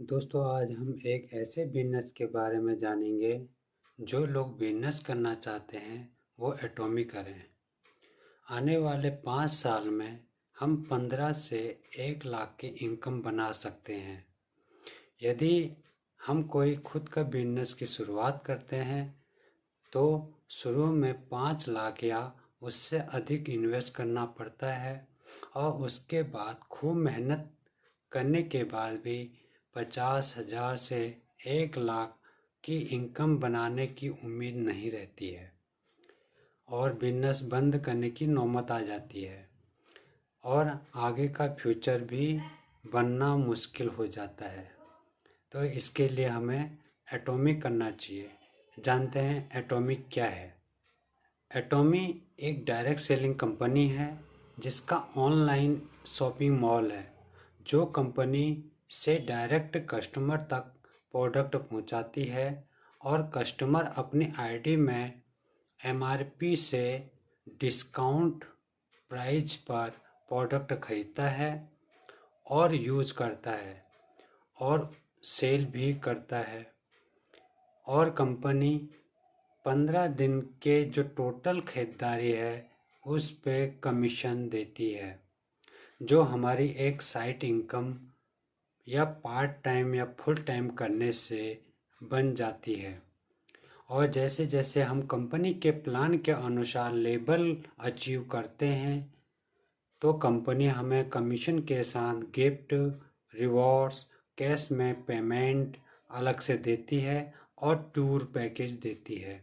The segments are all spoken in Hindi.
दोस्तों आज हम एक ऐसे बिजनेस के बारे में जानेंगे जो लोग बिजनेस करना चाहते हैं वो एटॉमी करें। आने वाले 5 साल में हम 15 से 1 लाख की इनकम बना सकते हैं। यदि हम कोई खुद का बिजनेस की शुरुआत करते हैं तो शुरू में 5 लाख या उससे अधिक इन्वेस्ट करना पड़ता है और उसके बाद खूब मेहनत करने के बाद भी 50,000 से 1 लाख की इनकम बनाने की उम्मीद नहीं रहती है और बिजनेस बंद करने की नौबत आ जाती है और आगे का फ्यूचर भी बनना मुश्किल हो जाता है। तो इसके लिए हमें एटॉमी करना चाहिए। जानते हैं एटॉमी क्या है। एटॉमी एक डायरेक्ट सेलिंग कंपनी है जिसका ऑनलाइन शॉपिंग मॉल है जो कंपनी से डायरेक्ट कस्टमर तक प्रोडक्ट पहुंचाती है और कस्टमर अपनी आईडी में एमआरपी से डिस्काउंट प्राइस पर प्रोडक्ट खरीदता है और यूज करता है और सेल भी करता है और कंपनी 15 दिन के जो टोटल खरीदारी है उस पे कमीशन देती है जो हमारी एक साइड इनकम या पार्ट टाइम या फुल टाइम करने से बन जाती है। और जैसे जैसे हम कंपनी के प्लान के अनुसार लेवल अचीव करते हैं तो कंपनी हमें कमीशन के साथ गिफ्ट रिवॉर्ड्स कैश में पेमेंट अलग से देती है और टूर पैकेज देती है।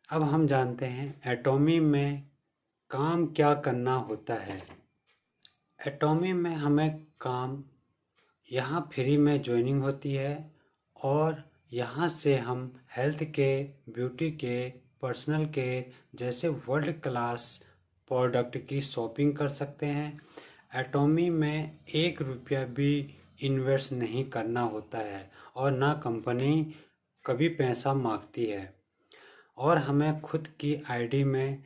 अब हम जानते हैं एटॉमी में काम क्या करना होता है। एटॉमी में हमें काम यहाँ फ्री में ज्वाइनिंग होती है और यहाँ से हम हेल्थ के, ब्यूटी के, पर्सनल केयर जैसे वर्ल्ड क्लास प्रोडक्ट की शॉपिंग कर सकते हैं। एटॉमी में 1 रुपया भी इन्वेस्ट नहीं करना होता है और ना कंपनी कभी पैसा मांगती है और हमें खुद की आईडी में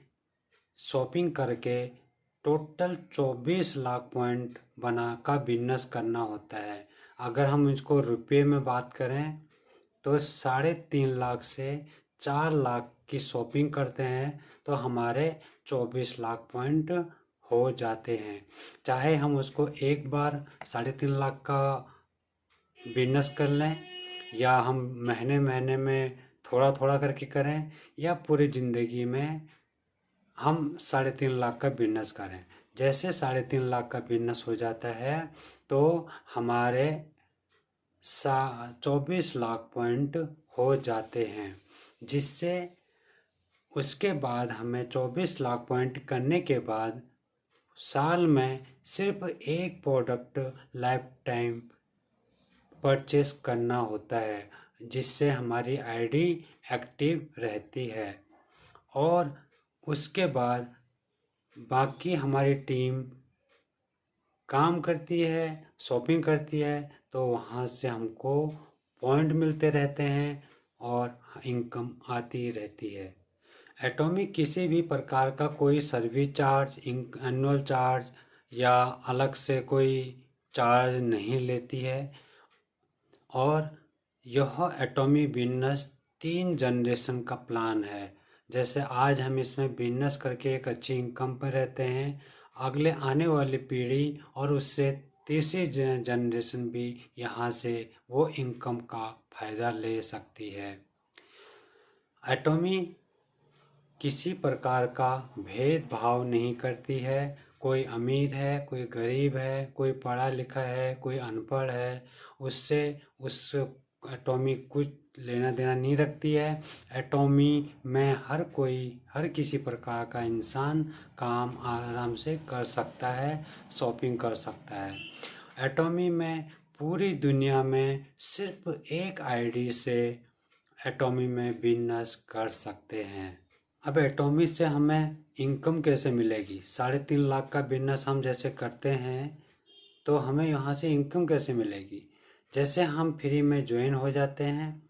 शॉपिंग करके टोटल 24 लाख पॉइंट बना का बिजनेस करना होता है। अगर हम इसको रुपये में बात करें तो 3.5 लाख से 4 लाख की शॉपिंग करते हैं तो हमारे 24 लाख पॉइंट हो जाते हैं। चाहे हम उसको एक बार 3.5 लाख का बिजनेस कर लें या हम महीने महीने में थोड़ा थोड़ा करके करें या पूरी ज़िंदगी में हम 3.5 लाख का बिजनेस करें। जैसे 3.5 लाख का बिजनेस हो जाता है तो हमारे 24 लाख पॉइंट हो जाते हैं जिससे उसके बाद हमें 24 लाख पॉइंट करने के बाद साल में सिर्फ एक प्रोडक्ट लाइफ टाइम परचेस करना होता है जिससे हमारी आईडी एक्टिव रहती है और उसके बाद बाकी हमारी टीम काम करती है, शॉपिंग करती है तो वहाँ से हमको पॉइंट मिलते रहते हैं और इनकम आती रहती है। एटॉमी किसी भी प्रकार का कोई सर्विस चार्ज, एनुअल चार्ज या अलग से कोई चार्ज नहीं लेती है और यह एटॉमी बिजनेस 3 जनरेशन का प्लान है। जैसे आज हम इसमें बिजनेस करके एक अच्छी इनकम पर रहते हैं, अगले आने वाली पीढ़ी और उससे तीसरी जनरेशन भी यहाँ से वो इनकम का फायदा ले सकती है। एटॉमी किसी प्रकार का भेदभाव नहीं करती है। कोई अमीर है, कोई गरीब है, कोई पढ़ा लिखा है, कोई अनपढ़ है, उससे उस एटॉमी कुछ लेना देना नहीं रखती है। एटॉमी में हर किसी प्रकार का इंसान काम आराम से कर सकता है, शॉपिंग कर सकता है। एटॉमी में पूरी दुनिया में सिर्फ एक आईडी से एटॉमी में बिजनेस कर सकते हैं। अब एटॉमी से हमें इनकम कैसे मिलेगी। 3.5 लाख का बिजनेस हम जैसे करते हैं तो हमें यहाँ से इनकम कैसे मिलेगी। जैसे हम फ्री में ज्वाइन हो जाते हैं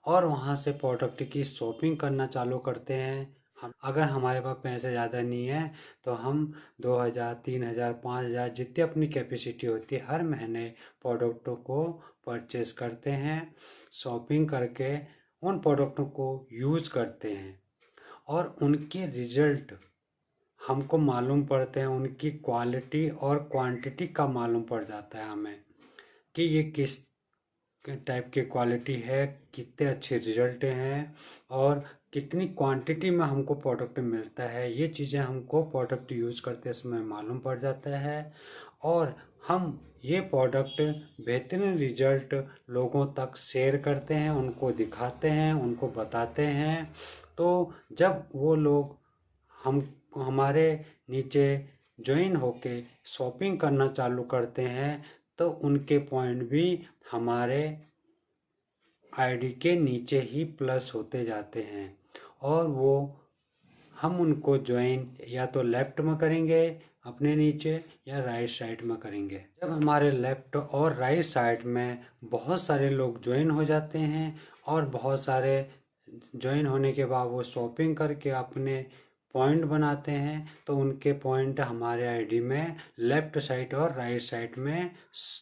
और वहाँ से प्रोडक्ट की शॉपिंग करना चालू करते हैं, हम अगर हमारे पास पैसे ज़्यादा नहीं है तो हम 2000, 3000, 5000 जितनी अपनी कैपेसिटी होती है हर महीने प्रोडक्टों को परचेस करते हैं, शॉपिंग करके उन प्रोडक्टों को यूज़ करते हैं और उनके रिजल्ट हमको मालूम पड़ते हैं, उनकी क्वालिटी और क्वांटिटी का मालूम पड़ जाता है हमें कि ये किस टाइप की क्वालिटी है, कितने अच्छे रिजल्ट हैं और कितनी क्वांटिटी में हमको प्रोडक्ट मिलता है। ये चीज़ें हमको प्रोडक्ट यूज़ करते समय मालूम पड़ जाता है और हम ये प्रोडक्ट बेहतरीन रिजल्ट लोगों तक शेयर करते हैं, उनको दिखाते हैं, उनको बताते हैं। तो जब वो लोग हम हमारे नीचे ज्वाइन होके शॉपिंग करना चालू करते हैं तो उनके पॉइंट भी हमारे आईडी के नीचे ही प्लस होते जाते हैं और वो हम उनको ज्वाइन या तो लेफ्ट में करेंगे अपने नीचे या राइट साइड में करेंगे। जब हमारे लेफ्ट और राइट साइड में बहुत सारे लोग ज्वाइन हो जाते हैं और बहुत सारे ज्वाइन होने के बाद वो शॉपिंग करके अपने पॉइंट बनाते हैं तो उनके पॉइंट हमारे आईडी में लेफ्ट साइड और राइट साइड में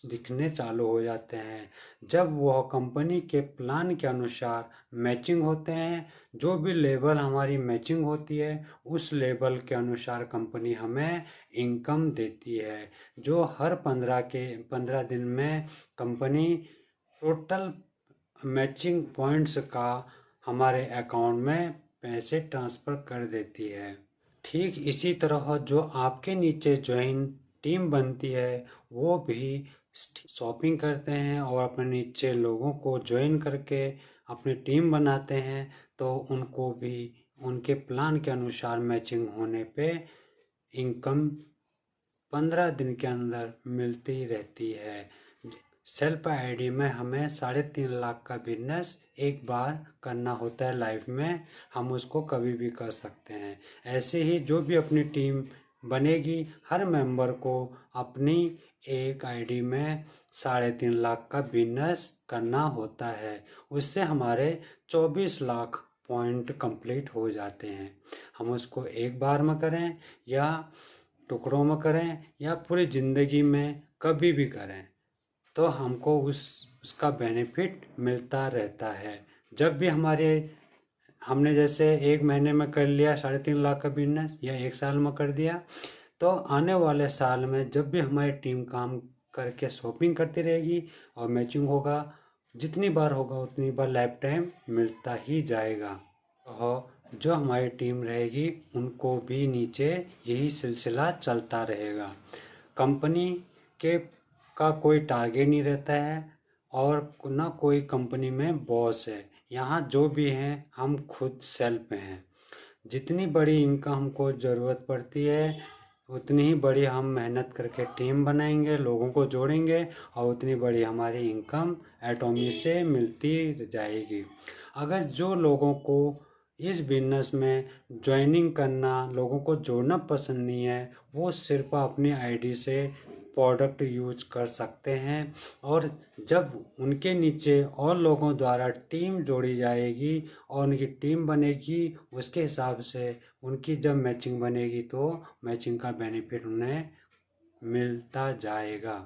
दिखने चालू हो जाते हैं। जब वह कंपनी के प्लान के अनुसार मैचिंग होते हैं, जो भी लेवल हमारी मैचिंग होती है उस लेवल के अनुसार कंपनी हमें इनकम देती है, जो हर 15 दिन में कंपनी टोटल मैचिंग पॉइंट्स का हमारे अकाउंट में पैसे ट्रांसफ़र कर देती है। ठीक इसी तरह जो आपके नीचे ज्वाइन टीम बनती है वो भी शॉपिंग करते हैं और अपने नीचे लोगों को ज्वाइन करके अपनी टीम बनाते हैं तो उनको भी उनके प्लान के अनुसार मैचिंग होने पे इनकम 15 दिन के अंदर मिलती रहती है। सेल्फ आईडी में हमें 3.5 लाख का बिजनेस एक बार करना होता है लाइफ में, हम उसको कभी भी कर सकते हैं। ऐसे ही जो भी अपनी टीम बनेगी हर मेंबर को अपनी एक आईडी में 3.5 लाख का बिजनेस करना होता है। उससे हमारे 24 लाख पॉइंट कंप्लीट हो जाते हैं। हम उसको एक बार में करें या टुकड़ों में करें या पूरी ज़िंदगी में कभी भी करें तो हमको उसका बेनिफिट मिलता रहता है। जब भी हमने जैसे एक महीने में कर लिया 3.5 लाख का बिजनेस या एक साल में कर दिया तो आने वाले साल में जब भी हमारी टीम काम करके शॉपिंग करती रहेगी और मैचिंग होगा, जितनी बार होगा उतनी बार लाइफ टाइम मिलता ही जाएगा। और जो हमारी टीम रहेगी उनको भी नीचे यही सिलसिला चलता रहेगा। कंपनी के का कोई टारगेट नहीं रहता है और ना कोई कंपनी में बॉस है। यहाँ जो भी हैं हम खुद सेल्फ हैं। जितनी बड़ी इनकम हमको ज़रूरत पड़ती है उतनी ही बड़ी हम मेहनत करके टीम बनाएंगे, लोगों को जोड़ेंगे और उतनी बड़ी हमारी इनकम एटॉमी से मिलती जाएगी। अगर जो लोगों को इस बिजनेस में ज्वाइनिंग करना, लोगों को जोड़ना पसंद नहीं है, वो सिर्फ अपनी आईडी से प्रोडक्ट यूज कर सकते हैं और जब उनके नीचे और लोगों द्वारा टीम जोड़ी जाएगी और उनकी टीम बनेगी उसके हिसाब से उनकी जब मैचिंग बनेगी तो मैचिंग का बेनिफिट उन्हें मिलता जाएगा।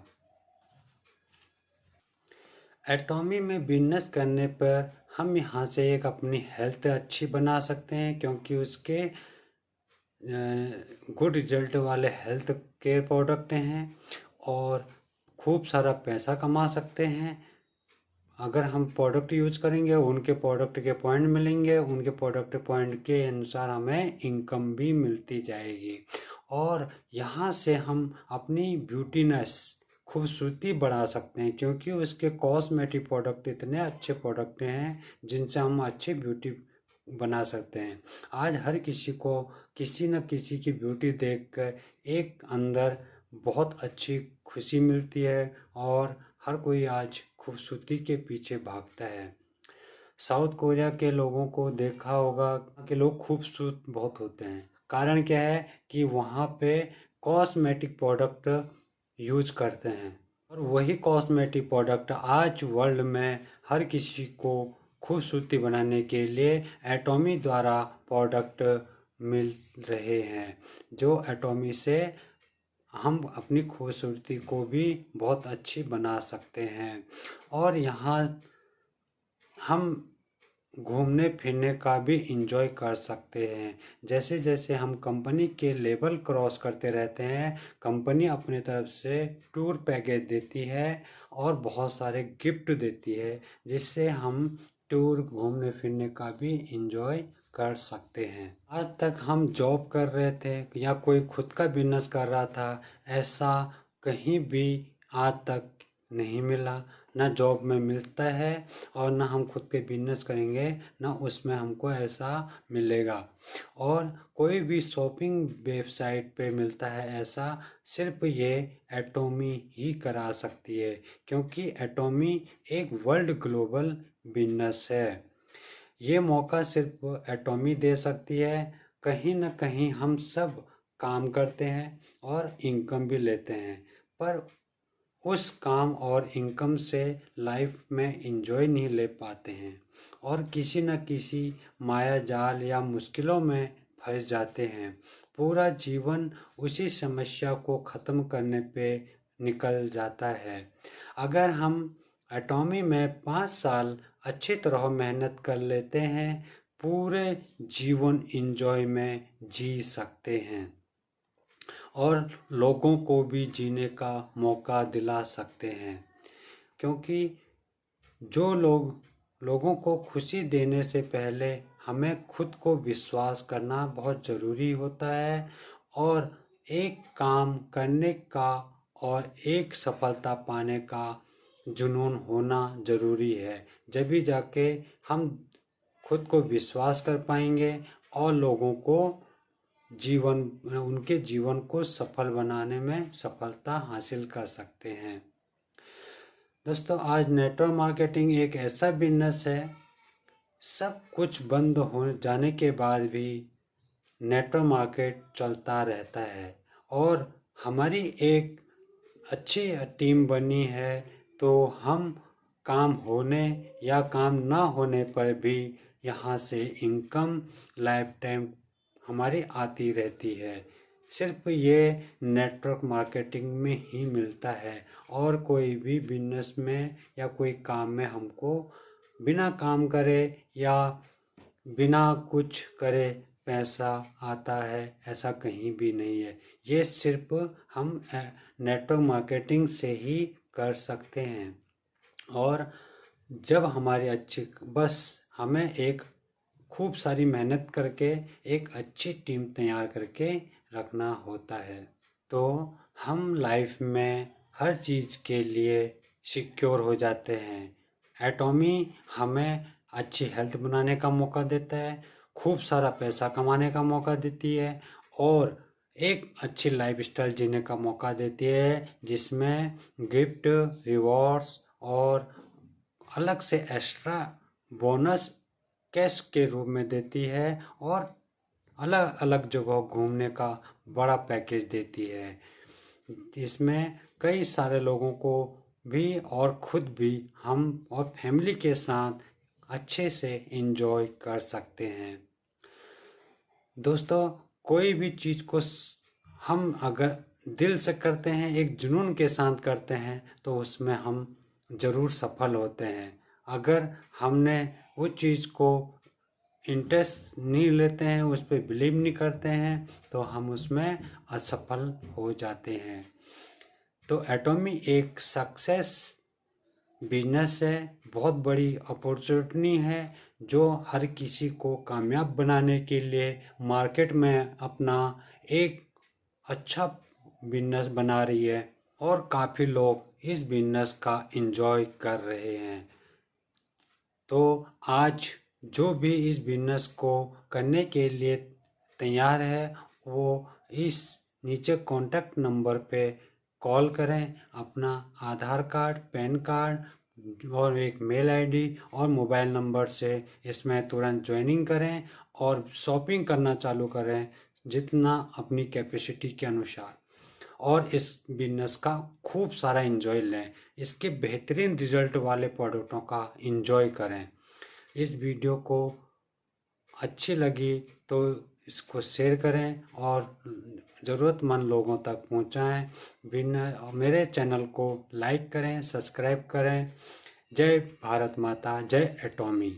एटॉमी में बिजनेस करने पर हम यहाँ से एक अपनी हेल्थ अच्छी बना सकते हैं क्योंकि उसके गुड रिजल्ट वाले हेल्थ केयर प्रोडक्ट हैं और खूब सारा पैसा कमा सकते हैं। अगर हम प्रोडक्ट यूज करेंगे उनके प्रोडक्ट के पॉइंट मिलेंगे, उनके प्रोडक्ट पॉइंट के अनुसार हमें इनकम भी मिलती जाएगी और यहाँ से हम अपनी ब्यूटीनेस खूबसूरती बढ़ा सकते हैं क्योंकि उसके कॉस्मेटिक प्रोडक्ट इतने अच्छे प्रोडक्ट हैं जिनसे हम अच्छी ब्यूटी बना सकते हैं। आज हर किसी को किसी न किसी की ब्यूटी देखकर एक अंदर बहुत अच्छी खुशी मिलती है और हर कोई आज खूबसूरती के पीछे भागता है। साउथ कोरिया के लोगों को देखा होगा कि लोग खूबसूरत बहुत होते हैं। कारण क्या है कि वहाँ पे कॉस्मेटिक प्रोडक्ट यूज करते हैं और वही कॉस्मेटिक प्रोडक्ट आज वर्ल्ड में हर किसी को खूबसूरती बनाने के लिए एटॉमी द्वारा प्रोडक्ट मिल रहे हैं, जो एटॉमी से हम अपनी खूबसूरती को भी बहुत अच्छी बना सकते हैं। और यहाँ हम घूमने फिरने का भी इंजॉय कर सकते हैं। जैसे जैसे हम कंपनी के लेवल क्रॉस करते रहते हैं, कंपनी अपने तरफ से टूर पैकेज देती है और बहुत सारे गिफ्ट देती है, जिससे हम टूर घूमने फिरने का भी इंजॉय कर सकते हैं। आज तक हम जॉब कर रहे थे या कोई खुद का बिजनेस कर रहा था, ऐसा कहीं भी आज तक नहीं मिला। ना जॉब में मिलता है और ना हम खुद के बिजनेस करेंगे ना उसमें हमको ऐसा मिलेगा। और कोई भी शॉपिंग वेबसाइट पे मिलता है ऐसा, सिर्फ ये एटॉमी ही करा सकती है, क्योंकि एटॉमी एक वर्ल्ड ग्लोबल बिजनेस है। ये मौका सिर्फ एटॉमी दे सकती है। कहीं ना कहीं हम सब काम करते हैं और इनकम भी लेते हैं, पर उस काम और इनकम से लाइफ में इंजॉय नहीं ले पाते हैं और किसी न किसी माया जाल या मुश्किलों में फंस जाते हैं। पूरा जीवन उसी समस्या को ख़त्म करने पे निकल जाता है। अगर हम एटॉमी में 5 साल अच्छी तरह मेहनत कर लेते हैं, पूरे जीवन इंजॉय में जी सकते हैं और लोगों को भी जीने का मौका दिला सकते हैं। क्योंकि लोगों को खुशी देने से पहले हमें खुद को विश्वास करना बहुत ज़रूरी होता है और एक काम करने का और एक सफलता पाने का जुनून होना ज़रूरी है। जब भी जाके हम खुद को विश्वास कर पाएंगे और लोगों को उनके जीवन को सफल बनाने में सफलता हासिल कर सकते हैं। दोस्तों, आज नेटवर्क मार्केटिंग एक ऐसा बिजनेस है, सब कुछ बंद हो जाने के बाद भी नेटवर्क मार्केट चलता रहता है और हमारी एक अच्छी टीम बनी है, तो हम काम होने या काम ना होने पर भी यहाँ से इनकम लाइफ टाइम हमारी आती रहती है। सिर्फ ये नेटवर्क मार्केटिंग में ही मिलता है और कोई भी बिजनेस में या कोई काम में हमको बिना काम करे या बिना कुछ करे पैसा आता है, ऐसा कहीं भी नहीं है। ये सिर्फ हम नेटवर्क मार्केटिंग से ही कर सकते हैं। और जब हमारी अच्छी, बस हमें एक खूब सारी मेहनत करके एक अच्छी टीम तैयार करके रखना होता है, तो हम लाइफ में हर चीज़ के लिए सिक्योर हो जाते हैं। एटॉमी हमें अच्छी हेल्थ बनाने का मौका देता है, खूब सारा पैसा कमाने का मौका देती है और एक अच्छी लाइफस्टाइल जीने का मौका देती है, जिसमें गिफ्ट, रिवॉर्ड्स और अलग से एक्स्ट्रा बोनस कैश के रूप में देती है और अलग अलग जगह घूमने का बड़ा पैकेज देती है। इसमें कई सारे लोगों को भी और खुद भी हम और फैमिली के साथ अच्छे से एंजॉय कर सकते हैं। दोस्तों, कोई भी चीज़ को हम अगर दिल से करते हैं, एक जुनून के साथ करते हैं, तो उसमें हम ज़रूर सफल होते हैं। अगर हमने उस चीज़ को इंटरेस्ट नहीं लेते हैं, उस पर बिलीव नहीं करते हैं, तो हम उसमें असफल हो जाते हैं। तो एटॉमी एक सक्सेस बिजनेस है, बहुत बड़ी अपॉर्चुनिटी है, जो हर किसी को कामयाब बनाने के लिए मार्केट में अपना एक अच्छा बिजनेस बना रही है और काफ़ी लोग इस बिजनेस का एंजॉय कर रहे हैं। तो आज जो भी इस बिजनेस को करने के लिए तैयार है, वो इस नीचे कॉन्टैक्ट नंबर पे कॉल करें, अपना आधार कार्ड, पैन कार्ड और एक मेल आईडी और मोबाइल नंबर से इसमें तुरंत ज्वाइनिंग करें और शॉपिंग करना चालू करें, जितना अपनी कैपेसिटी के अनुसार, और इस बिजनेस का खूब सारा एंजॉय लें। इसके बेहतरीन रिजल्ट वाले प्रोडक्टों का एंजॉय करें। इस वीडियो को अच्छी लगी तो इसको शेयर करें और ज़रूरतमंद लोगों तक पहुंचाएं। मेरे चैनल को लाइक करें, सब्सक्राइब करें। जय भारत माता, जय एटॉमी।